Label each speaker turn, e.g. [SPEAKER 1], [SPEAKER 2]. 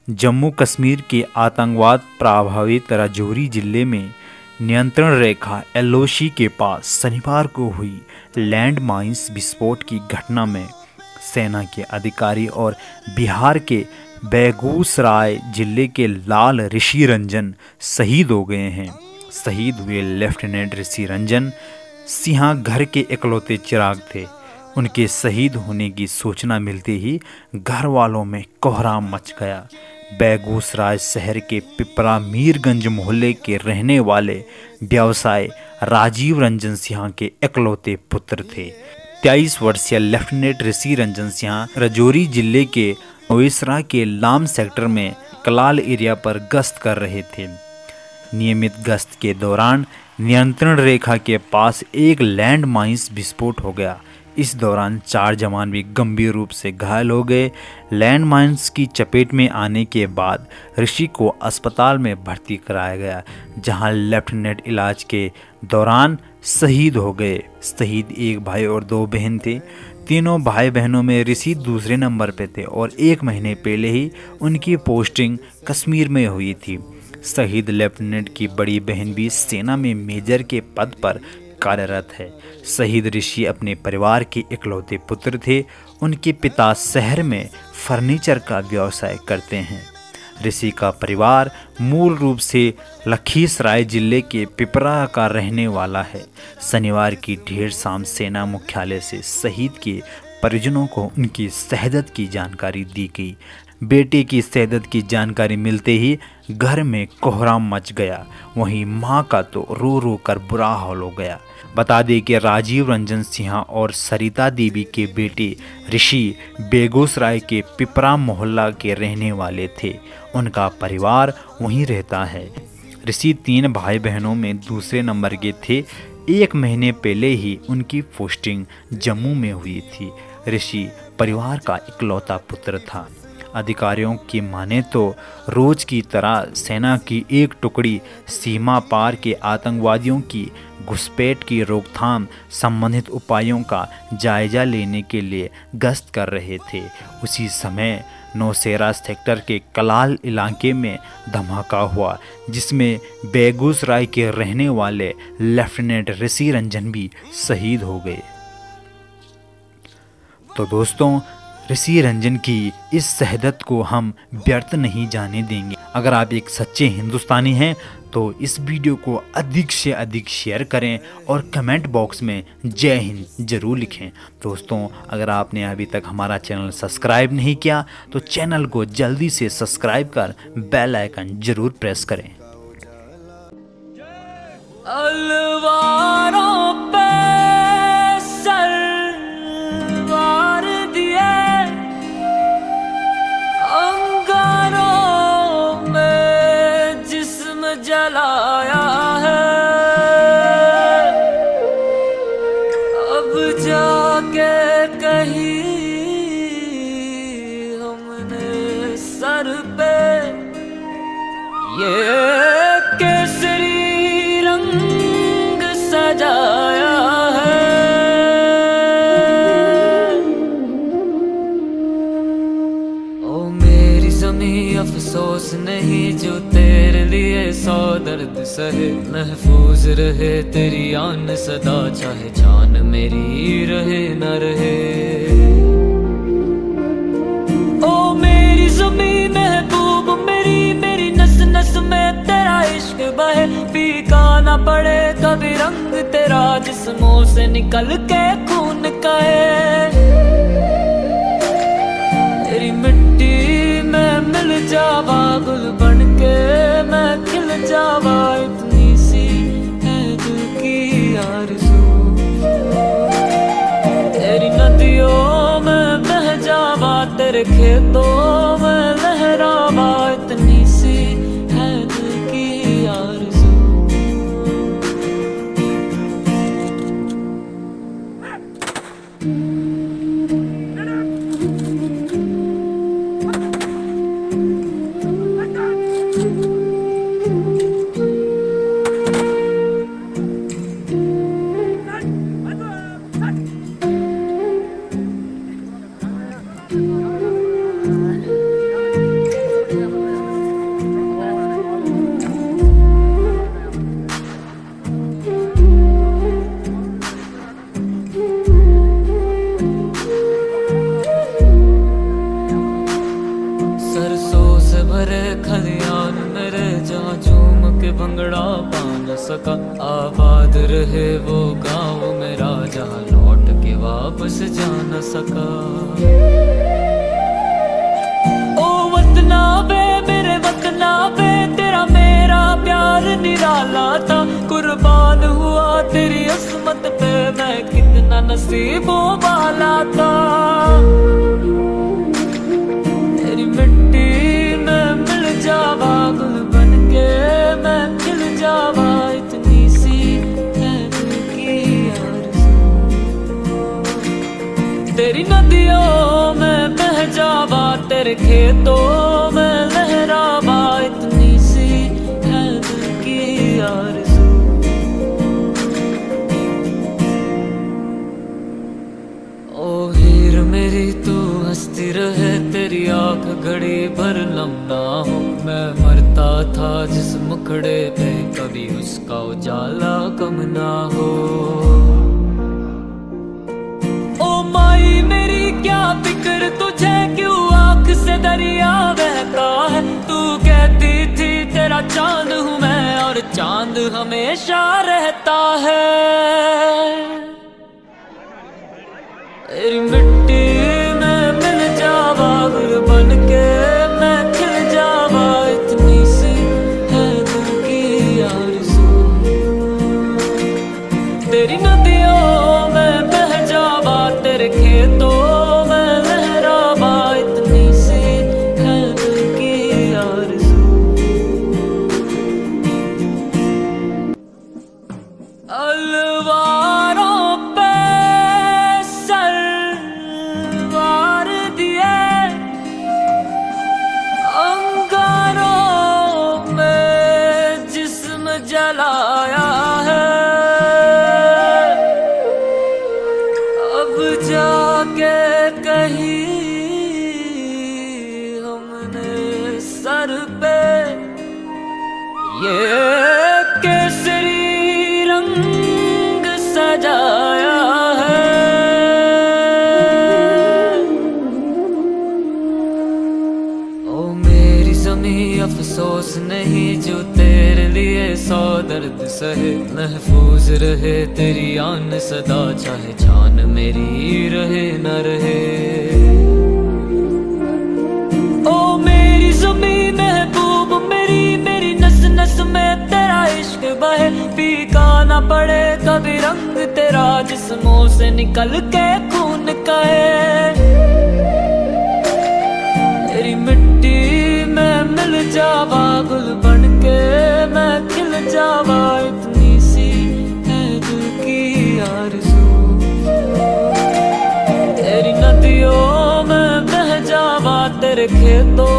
[SPEAKER 1] जम्मू कश्मीर के आतंकवाद प्रभावित राजौरी जिले में नियंत्रण रेखा एलओसी के पास शनिवार को हुई लैंड माइंस विस्फोट की घटना में सेना के अधिकारी और बिहार के बेगूसराय जिले के लाल ऋषि रंजन शहीद हो गए हैं। शहीद हुए लेफ्टिनेंट ऋषि रंजन सिंह घर के इकलौते चिराग थे। उनके शहीद होने की सूचना मिलते ही घर वालों में कोहराम मच गया। बेगूसराय शहर के पिपरा मीरगंज मोहल्ले के रहने वाले व्यवसायी राजीव रंजन सिंह के इकलौते पुत्र थे। 23 वर्षीय लेफ्टिनेंट ऋषि रंजन सिंह राजौरी जिले के ओवेसरा के लाम सेक्टर में कलाल एरिया पर गश्त कर रहे थे। नियमित गश्त के दौरान नियंत्रण रेखा के पास एक लैंड माइंस विस्फोट हो गया। इस दौरान 4 जवान भी गंभीर रूप से घायल हो गए। लैंड माइंस की चपेट में आने के बाद ऋषि को अस्पताल में भर्ती कराया गया, जहां लेफ्टिनेंट इलाज के दौरान शहीद हो गए। शहीद एक भाई और 2 बहन थे। तीनों भाई बहनों में ऋषि दूसरे नंबर पे थे और 1 महीने पहले ही उनकी पोस्टिंग कश्मीर में हुई थी। शहीद लेफ्टिनेंट की बड़ी बहन भी सेना में मेजर के पद पर कार्यरत है। शहीद ऋषि अपने परिवार के इकलौते पुत्र थे। उनके पिता शहर में फर्नीचर का व्यवसाय करते हैं। ऋषि का परिवार मूल रूप से लखीसराय जिले के पिपरा का रहने वाला है। शनिवार की ढेर शाम सेना मुख्यालय से शहीद के परिजनों को उनकी शहादत की जानकारी दी गई। बेटे की शहादत की जानकारी मिलते ही घर में कोहराम मच गया। वहीं मां का तो रो रो कर बुरा हाल हो गया। बता दें कि राजीव रंजन सिंह और सरिता देवी के बेटे ऋषि बेगूसराय के पिपरा मोहल्ला के रहने वाले थे। उनका परिवार वहीं रहता है। ऋषि 3 भाई बहनों में दूसरे नंबर के थे। 1 महीने पहले ही उनकी पोस्टिंग जम्मू में हुई थी। ऋषि परिवार का इकलौता पुत्र था। अधिकारियों की माने तो रोज की तरह सेना की एक टुकड़ी सीमा पार के आतंकवादियों की घुसपैठ की रोकथाम संबंधित उपायों का जायजा लेने के लिए गश्त कर रहे थे। उसी समय नौशेरा सेक्टर के कलाल इलाके में धमाका हुआ, जिसमें बेगूसराय के रहने वाले लेफ्टिनेंट ऋषि रंजन भी शहीद हो गए। तो दोस्तों, ऋषि रंजन की इस शहादत को हम व्यर्थ नहीं जाने देंगे। अगर आप एक सच्चे हिंदुस्तानी हैं तो इस वीडियो को अधिक से अधिक शेयर करें और कमेंट बॉक्स में जय हिंद जरूर लिखें। दोस्तों, अगर आपने अभी तक हमारा चैनल सब्सक्राइब नहीं किया तो चैनल को जल्दी से सब्सक्राइब कर बेल आइकन जरूर प्रेस करें।
[SPEAKER 2] जलाया है अब जाके कहीं हमने सर पे ये केसरी रंग सजाया है। ओ मेरी ज़मीं अफसोस नहीं जो तेरे लिए 100 दर्द सहे। महफूज रहे तेरी आन सदा, चाहे जान मेरी रहे न रहे। ओ मेरी ज़मीन महबूब मेरी, मेरी नस नस में तेरा इश्क बहे। फीका ना पड़े कभी रंग तेरा, जिस्मों से निकल के खून का है। तेरी मिट्टी में मिल जावा गुल बन के, मैं खिल जावा इतनी सी है दिल की आरज़ू। तेरी नदियों में बह जावा, तेरे खेतों में लहरावा, इतनी सी है दिल की आरज़ू। भंगड़ा पा न सका। आबाद रहे वो गाँव मेरा जहाँ लौट के वापस जा न सका। ओ वतना बे मेरे वतना बे तेरा मेरा प्यार निराला था। कुर्बान हुआ तेरी अस्मत पे मैं कितना नसीबों वाला था। तेरी मिट्टी में मिल जावा गुल बन के मैं खिल जावा। इतनी सी है दिल की आरज़ू। तेरी नदियों में बह जावा तेरे खेतों में लहरावा। इतनी सी है दिल की आरज़ू। ओ हीर मेरी तू हंसती रहे तेरी आंख घड़ी भर नम ना हो। मैं मरता था जिस मुखड़े पे कभी उसका उजाला कम ना हो। ओ माई मेरी क्या फिक्र तुझे क्यों आंख से दरिया बहता है। तू कहती थी तेरा चांद हूँ मैं और चांद हमेशा रहता है। तेरी मिट्टी में मिल जावा गुल बन के मैं खिल जावा। इतनी सी है दिल की आरज़ू। तेरी नदियों में बह जावा तेरे खेतों में लहरावा। इतनी सी है दिल की आरज़ू। अलवारों पे जलाया है। अब जाके कहीं हमने सर पे ये केसरी रंग सजाया है। ओ मेरी ज़मीं अफसोस नहीं जो तेरे लिए सौ दर्द सहे। महफूज रहे तेरी आन सदा चाहे जान मेरी रहे न रहे। ओ मेरी ज़मीं महबूब मेरी मेरी नस नस में तेरा इश्क बहे। फीका ना पड़े कभी रंग तेरा जिस्मों से निकल के खून कहे। तेरी मिट्टी में मिल जावा गुल बन के मैं खिल जावा। इतनी सी है दिल की आरज़ू। तेरी नदियों में बह जावा तेरे खेतों